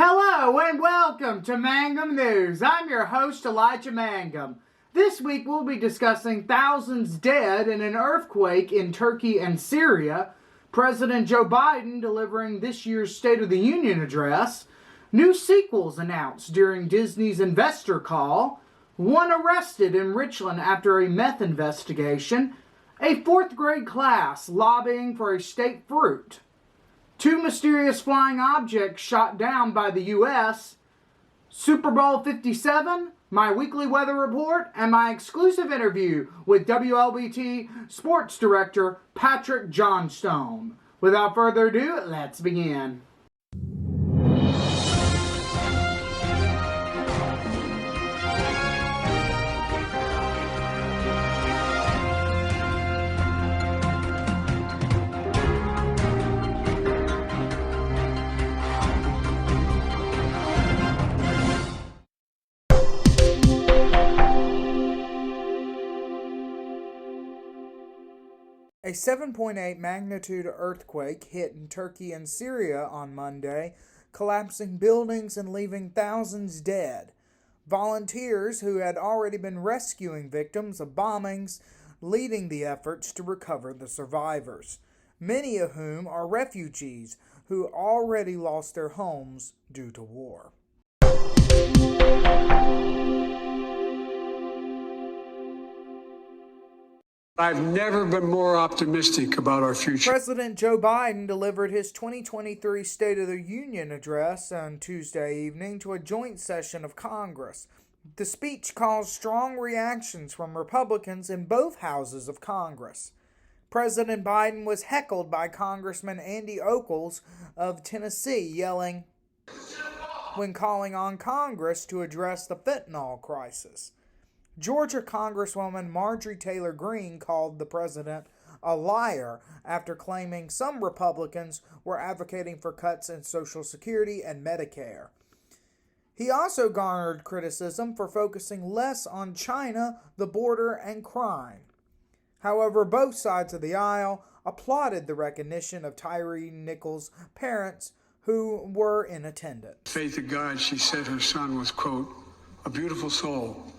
Hello and welcome to Mangum News. I'm your host, Elijah Mangum. This week we'll be discussing thousands dead in an earthquake in Turkey and Syria, President Joe Biden delivering this year's State of the Union address, new sequels announced during Disney's investor call, one arrested in Richland after a meth investigation, a fourth grade class lobbying for a state fruit, two mysterious flying objects shot down by the U.S., Super Bowl 57, my weekly weather report, and my exclusive interview with WLBT sports director Patrick Johnstone. Without further ado, let's begin. A 7.8 magnitude earthquake hit in Turkey and Syria on Monday, collapsing buildings and leaving thousands dead. Volunteers who had already been rescuing victims of bombings leading the efforts to recover the survivors, many of whom are refugees who already lost their homes due to war. I've never been more optimistic about our future. President Joe Biden delivered his 2023 State of the Union address on Tuesday evening to a joint session of Congress. The speech caused strong reactions from Republicans in both houses of Congress. President Biden was heckled by Congressman Andy Oakles of Tennessee, yelling when calling on Congress to address the fentanyl crisis. Georgia Congresswoman Marjorie Taylor Greene called the president a liar after claiming some Republicans were advocating for cuts in Social Security and Medicare. He also garnered criticism for focusing less on China, the border, and crime. However, both sides of the aisle applauded the recognition of Tyree Nichols' parents who were in attendance. Faith of God, she said her son was, quote, a beautiful soul.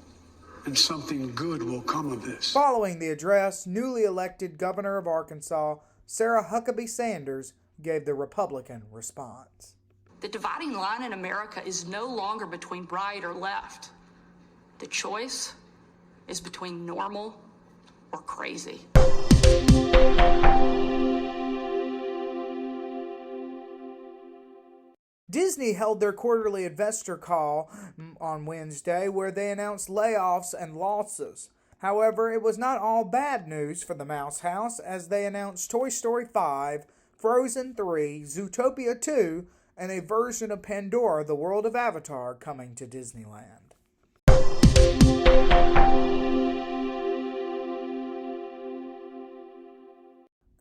And something good will come of this. Following the address, newly elected governor of Arkansas, Sarah Huckabee Sanders, gave the Republican response. The dividing line in America is no longer between right or left. The choice is between normal or crazy. Disney held their quarterly investor call on Wednesday where they announced layoffs and losses. However, it was not all bad news for the Mouse House as they announced Toy Story 5, Frozen 3, Zootopia 2, and a version of Pandora, the World of Avatar, coming to Disneyland.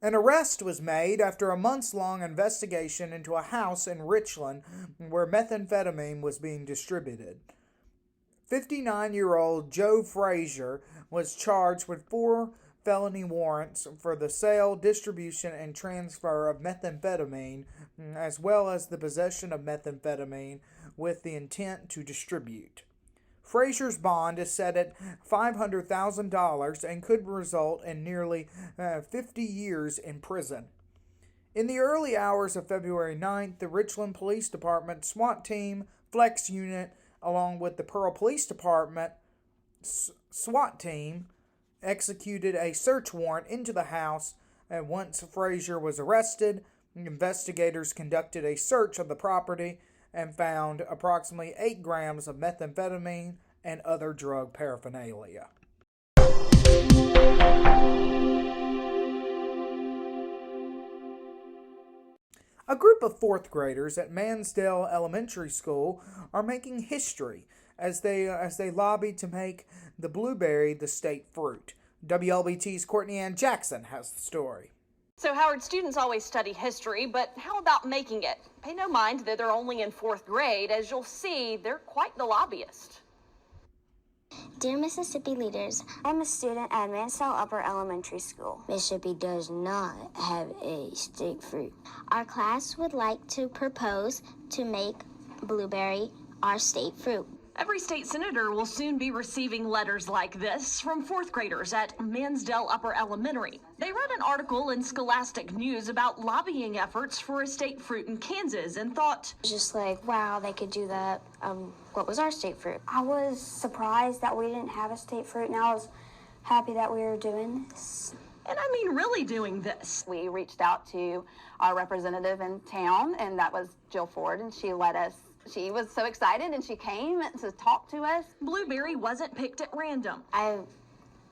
An arrest was made after a months-long investigation into a house in Richland where methamphetamine was being distributed. 59-year-old Joe Frazier was charged with 4 felony warrants for the sale, distribution, and transfer of methamphetamine, as well as the possession of methamphetamine with the intent to distribute. Frazier's bond is set at $500,000 and could result in nearly 50 years in prison. In the early hours of February 9th, the Richland Police Department SWAT team, Flex Unit, along with the Pearl Police Department SWAT team, executed a search warrant into the house, and once Frazier was arrested, investigators conducted a search of the property and found approximately 8 grams of methamphetamine and other drug paraphernalia. A group of 4th graders at Mansdale Elementary School are making history as they lobby to make the blueberry the state fruit. WLBT's Courtney Ann Jackson has the story. So, Howard, students always study history, but how about making it? Pay no mind that they're only in 4th grade. As you'll see, they're quite the lobbyist. Dear Mississippi leaders, I'm a student at Mansell Upper Elementary School. Mississippi does not have a state fruit. Our class would like to propose to make blueberry, our state fruit. Every state senator will soon be receiving letters like this from fourth graders at Mansdale Upper Elementary. They read an article in Scholastic News about lobbying efforts for a state fruit in Kansas and thought, Just like, wow, they could do that. What was our state fruit? I was surprised that we didn't have a state fruit, and I was happy that we were doing this. and I mean really doing this. We reached out to our representative in town, and that was Jill Ford, and she let us. She was so excited, and she came to talk to us. Blueberry wasn't picked at random. I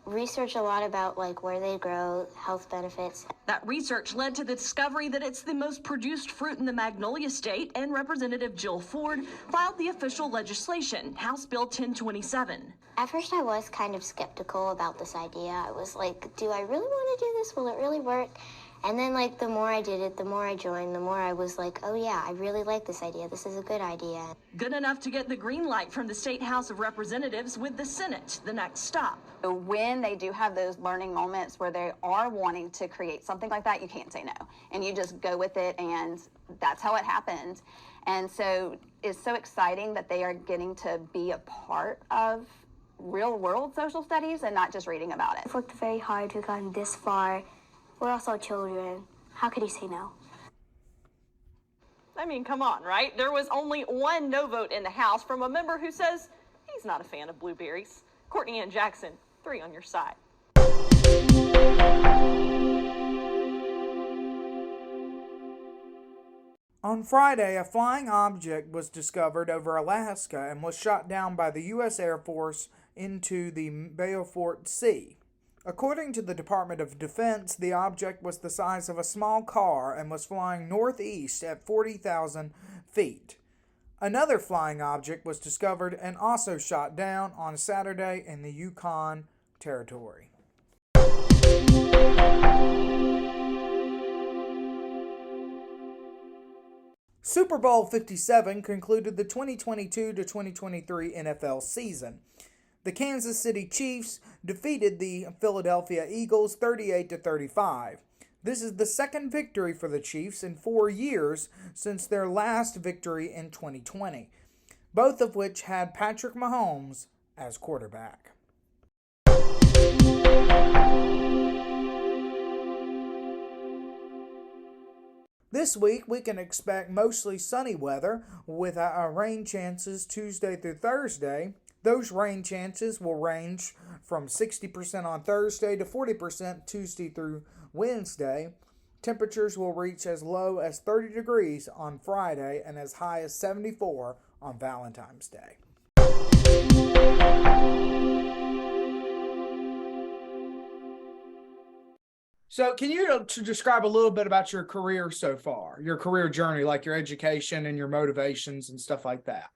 researched a lot about like where they grow, health benefits. That research led to the discovery that it's the most produced fruit in the Magnolia State, and Representative Jill Ford filed the official legislation, House Bill 1027. At first I was kind of skeptical about this idea. I was like, do I really want to do this? Will it really work? And then like the more I did it, the more I joined, the more I was like, oh yeah, I really like this idea. This is a good idea. Good enough to get the green light from the State House of Representatives, with the Senate the next stop. So when they do have those learning moments where they are wanting to create something like that, you can't say no. And you just go with it, and that's how it happened. And so it's so exciting that they are getting to be a part of real world social studies and not just reading about it. I've worked very hard to have gotten this far. We're also children. How could he say no? I mean, come on, right? There was only one no vote in the House from a member who says he's not a fan of blueberries. Courtney Ann Jackson, 3 on your side. On Friday, a flying object was discovered over Alaska and was shot down by the U.S. Air Force into the Beaufort Sea. According to the Department of Defense, the object was the size of a small car and was flying northeast at 40,000 feet. Another flying object was discovered and also shot down on Saturday in the Yukon Territory. Super Bowl 57 concluded the 2022-2023 NFL season. The Kansas City Chiefs defeated the Philadelphia Eagles 38-35. This is the second victory for the Chiefs in 4 years since their last victory in 2020, both of which had Patrick Mahomes as quarterback. This week, we can expect mostly sunny weather with rain chances Tuesday through Thursday. Those rain chances will range from 60% on Thursday to 40% Tuesday through Wednesday. Temperatures will reach as low as 30 degrees on Friday and as high as 74 on Valentine's Day. So can you describe a little bit about your career so far, your career journey, like your education and your motivations and stuff like that?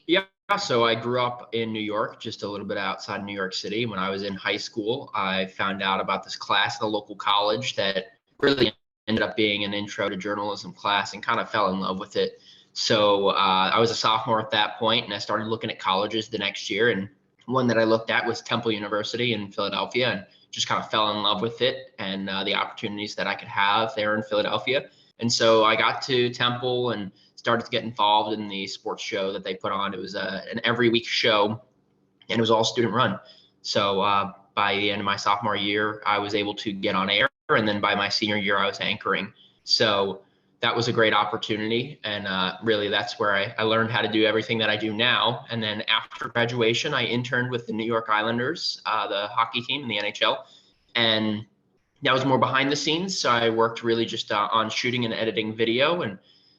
Yeah, so I grew up in New York, just a little bit outside New York City. When I was in high school, I found out about this class at the local college that really ended up being an intro to journalism class and kind of fell in love with it. So I was a sophomore at that point, and I started looking at colleges the next year. And one that I looked at was Temple University in Philadelphia, and just kind of fell in love with it and the opportunities that I could have there in Philadelphia. And so I got to Temple and started to get involved in the sports show that they put on. It was an every week show, and it was all student run. So by the end of my sophomore year, I was able to get on air. And then by my senior year, I was anchoring. So that was a great opportunity. And really, that's where I learned how to do everything that I do now. And then after graduation, I interned with the New York Islanders, the hockey team in the NHL. And that was more behind the scenes. So I worked really just on shooting and editing video. And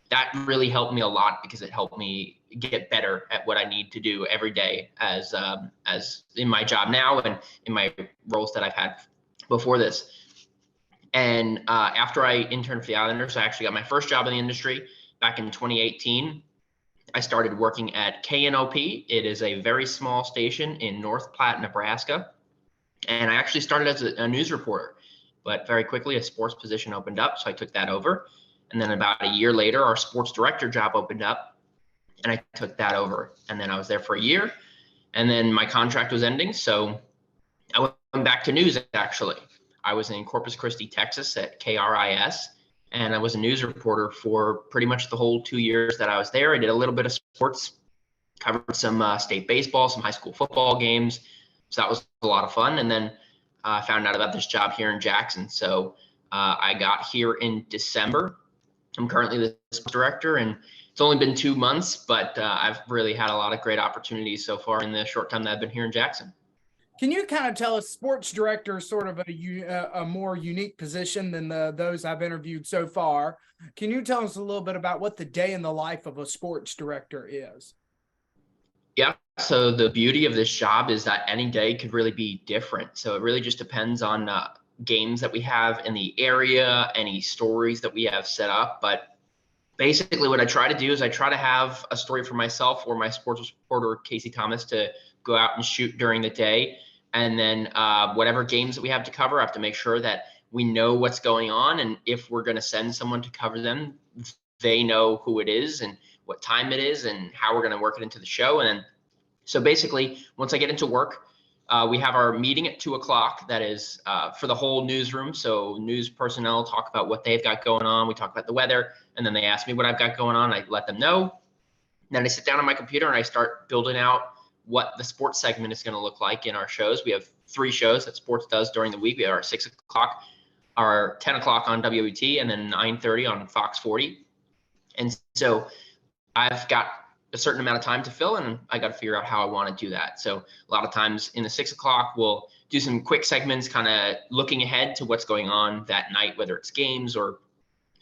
that really helped me a lot because it helped me get better at what I need to do every day as in my job now and in my roles that I've had before this. And after I interned for the Islanders, I actually got my first job in the industry back in 2018. I started working at KNOP. It is a very small station in North Platte, Nebraska. And I actually started as a news reporter, but very quickly a sports position opened up, so I took that over. And then about a year later, our sports director job opened up, and I took that over. And then I was there for a year, and then my contract was ending, so I went back to news, actually. I was in Corpus Christi, Texas at KRIS, and I was a news reporter for pretty much the whole 2 years that I was there. I did a little bit of sports, covered some state baseball, some high school football games. So that was a lot of fun. And then I found out about this job here in Jackson. So I got here in December. I'm currently the sports director, and it's only been 2 months, but I've really had a lot of great opportunities so far in the short time that I've been here in Jackson. Can you kind of tell us, sports director is sort of a more unique position than those I've interviewed so far. Can you tell us a little bit about what the day in the life of a sports director is? Yeah. So the beauty of this job is that any day could really be different. So it really just depends on games that we have in the area, any stories that we have set up. But basically what I try to do is I try to have a story for myself or my sports reporter, Casey Thomas, to go out and shoot during the day. And then whatever games that we have to cover, I have to make sure that we know what's going on. And if we're going to send someone to cover them, they know who it is and what time it is and how we're going to work it into the show. And then, so basically, once I get into work, we have our meeting at 2:00. That is for the whole newsroom. So news personnel talk about what they've got going on. We talk about the weather, and then they ask me what I've got going on. I let them know. Then I sit down on my computer and I start building out what the sports segment is going to look like in our shows. We have 3 shows that sports does during the week. We have our 6:00, our 10:00 on WLBT, and then 9:30 on Fox 40. And so I've got a certain amount of time to fill, and I got to figure out how I want to do that. So a lot of times in the 6:00, we'll do some quick segments, kind of looking ahead to what's going on that night, whether it's games or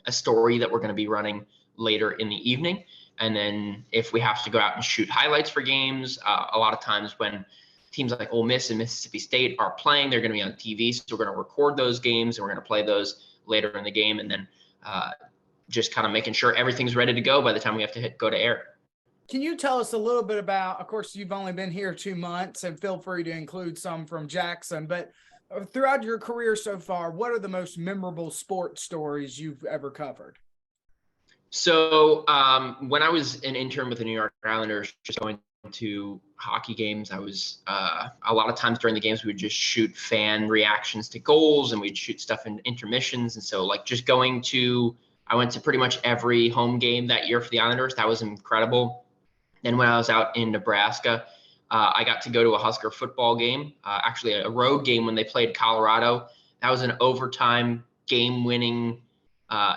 a story that we're going to be running later in the evening. And then if we have to go out and shoot highlights for games, a lot of times when teams like Ole Miss and Mississippi State are playing, they're going to be on TV. So we're going to record those games and we're going to play those later in the game. And then just kind of making sure everything's ready to go by the time we have to go to air. Can you tell us a little bit about, of course, you've only been here 2 months, and feel free to include some from Jackson, but throughout your career so far, what are the most memorable sports stories you've ever covered? So when I was an intern with the New York Islanders, just going to hockey games, I was a lot of times during the games, we would just shoot fan reactions to goals, and we'd shoot stuff in intermissions. And so like just I went to pretty much every home game that year for the Islanders. That was incredible. Then when I was out in Nebraska, I got to go to a Husker football game, actually a road game when they played Colorado. That was an overtime game-winning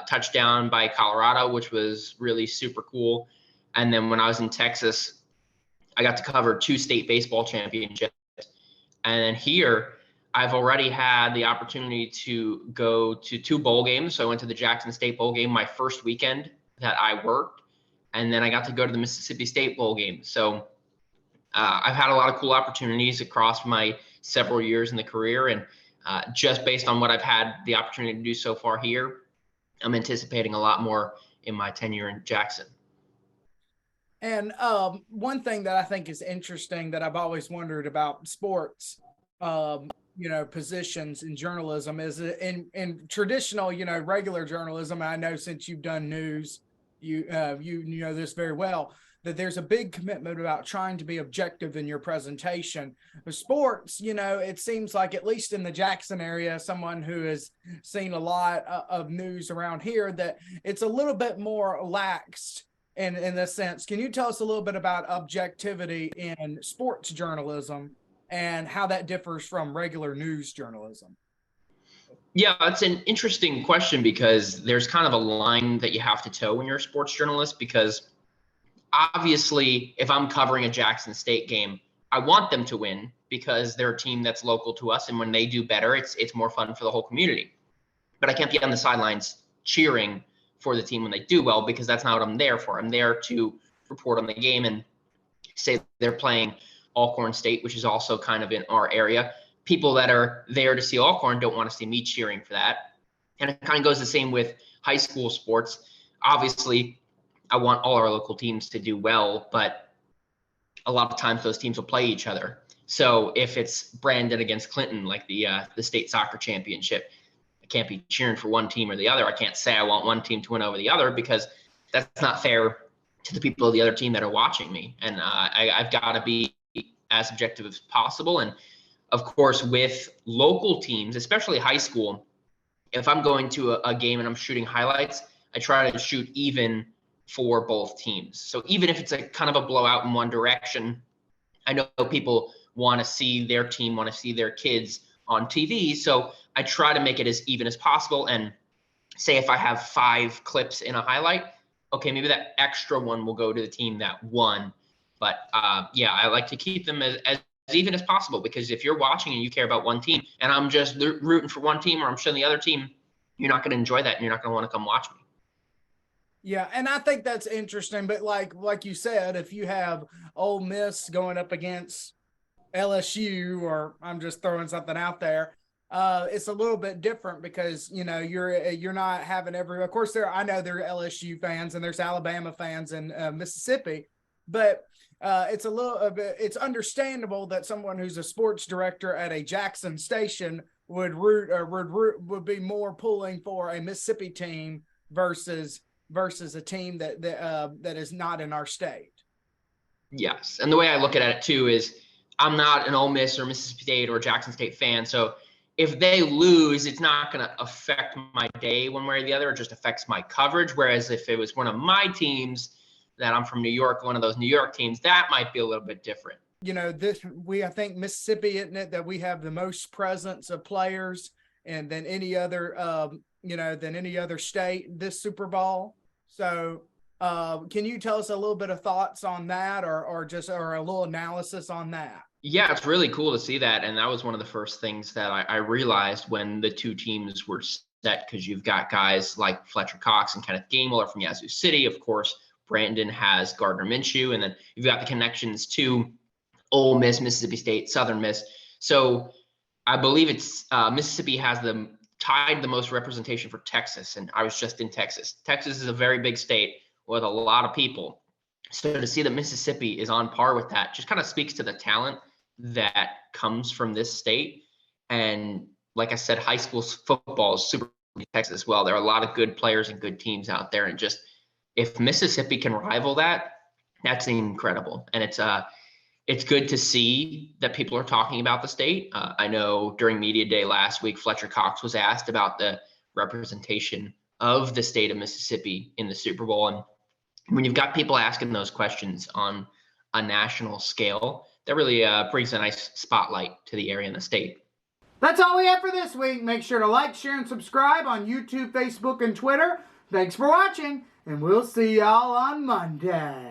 touchdown by Colorado, which was really super cool. And then when I was in Texas, I got to cover 2 state baseball championships. And then here, I've already had the opportunity to go to 2 bowl games. So I went to the Jackson State Bowl game my first weekend that I worked. And then I got to go to the Mississippi State Bowl game. So I've had a lot of cool opportunities across my several years in the career. And just based on what I've had the opportunity to do so far here, I'm anticipating a lot more in my tenure in Jackson. And one thing that I think is interesting that I've always wondered about sports, positions in journalism is in traditional, regular journalism. I know since you've done news, you know this very well, that there's a big commitment about trying to be objective in your presentation. With sports, it seems like, at least in the Jackson area, someone who has seen a lot of news around here, that it's a little bit more laxed in this sense. Can you tell us a little bit about objectivity in sports journalism and how that differs from regular news journalism? Yeah, it's an interesting question because there's kind of a line that you have to toe when you're a sports journalist, because obviously if I'm covering a Jackson State game, I want them to win because they're a team that's local to us. And when they do better, it's more fun for the whole community. But I can't be on the sidelines cheering for the team when they do well, because that's not what I'm there for. I'm there to report on the game and say they're playing Alcorn State, which is also kind of in our area. People that are there to see Alcorn don't want to see me cheering for that. And it kind of goes the same with high school sports. Obviously, I want all our local teams to do well, but a lot of times those teams will play each other. So if it's Brandon against Clinton, like the state soccer championship, I can't be cheering for one team or the other. I can't say I want one team to win over the other, because that's not fair to the people of the other team that are watching me. And I've got to be as objective as possible. And of course, with local teams, especially high school, if I'm going to a game and I'm shooting highlights, I try to shoot even for both teams. So even if it's a kind of a blowout in one direction, I know people want to see their team, want to see their kids on TV. So I try to make it as even as possible. And say if I have 5 clips in a highlight, okay, maybe that extra one will go to the team that won. But yeah, I like to keep them as even as possible, because if you're watching and you care about one team and I'm just rooting for one team or I'm showing the other team, you're not going to enjoy that and you're not going to want to come watch me. Yeah, and I think that's interesting. But like you said, if you have Ole Miss going up against LSU, or I'm just throwing something out there, it's a little bit different because you're not having of course I know there are LSU fans and there's Alabama fans in Mississippi, but it's a little bit, it's understandable that someone who's a sports director at a Jackson station would be more pulling for a Mississippi team versus a team that is not in our state. Yes, and the way I look at it too is I'm not an Ole Miss or Mississippi State or Jackson State fan, so if they lose, it's not going to affect my day one way or the other. It just affects my coverage. Whereas if it was one of my teams, that I'm from New York, one of those New York teams, that might be a little bit different. I think Mississippi, isn't it, that we have the most presence of players and than any other state this Super Bowl. So can you tell us a little bit of thoughts on that, or a little analysis on that? Yeah, it's really cool to see that. And that was one of the first things that I realized when the two teams were set, because you've got guys like Fletcher Cox and Kenneth Gainwell from Yazoo City. Of course, Brandon has Gardner Minshew, and then you've got the connections to Ole Miss, Mississippi State, Southern Miss. So I believe it's Mississippi has tied the most representation for Texas. And I was just in Texas. Texas is a very big state with a lot of people. So to see that Mississippi is on par with that just kind of speaks to the talent that comes from this state. And like I said, high school football is super in Texas as well. There are a lot of good players and good teams out there. And just if Mississippi can rival that, that's incredible. And it's good to see that people are talking about the state. I know during media day last week, Fletcher Cox was asked about the representation of the state of Mississippi in the Super Bowl. And when you've got people asking those questions on a national scale, that really brings a nice spotlight to the area and the state. That's all we have for this week. Make sure to like, share, and subscribe on YouTube, Facebook, and Twitter. Thanks for watching, and we'll see y'all on Monday.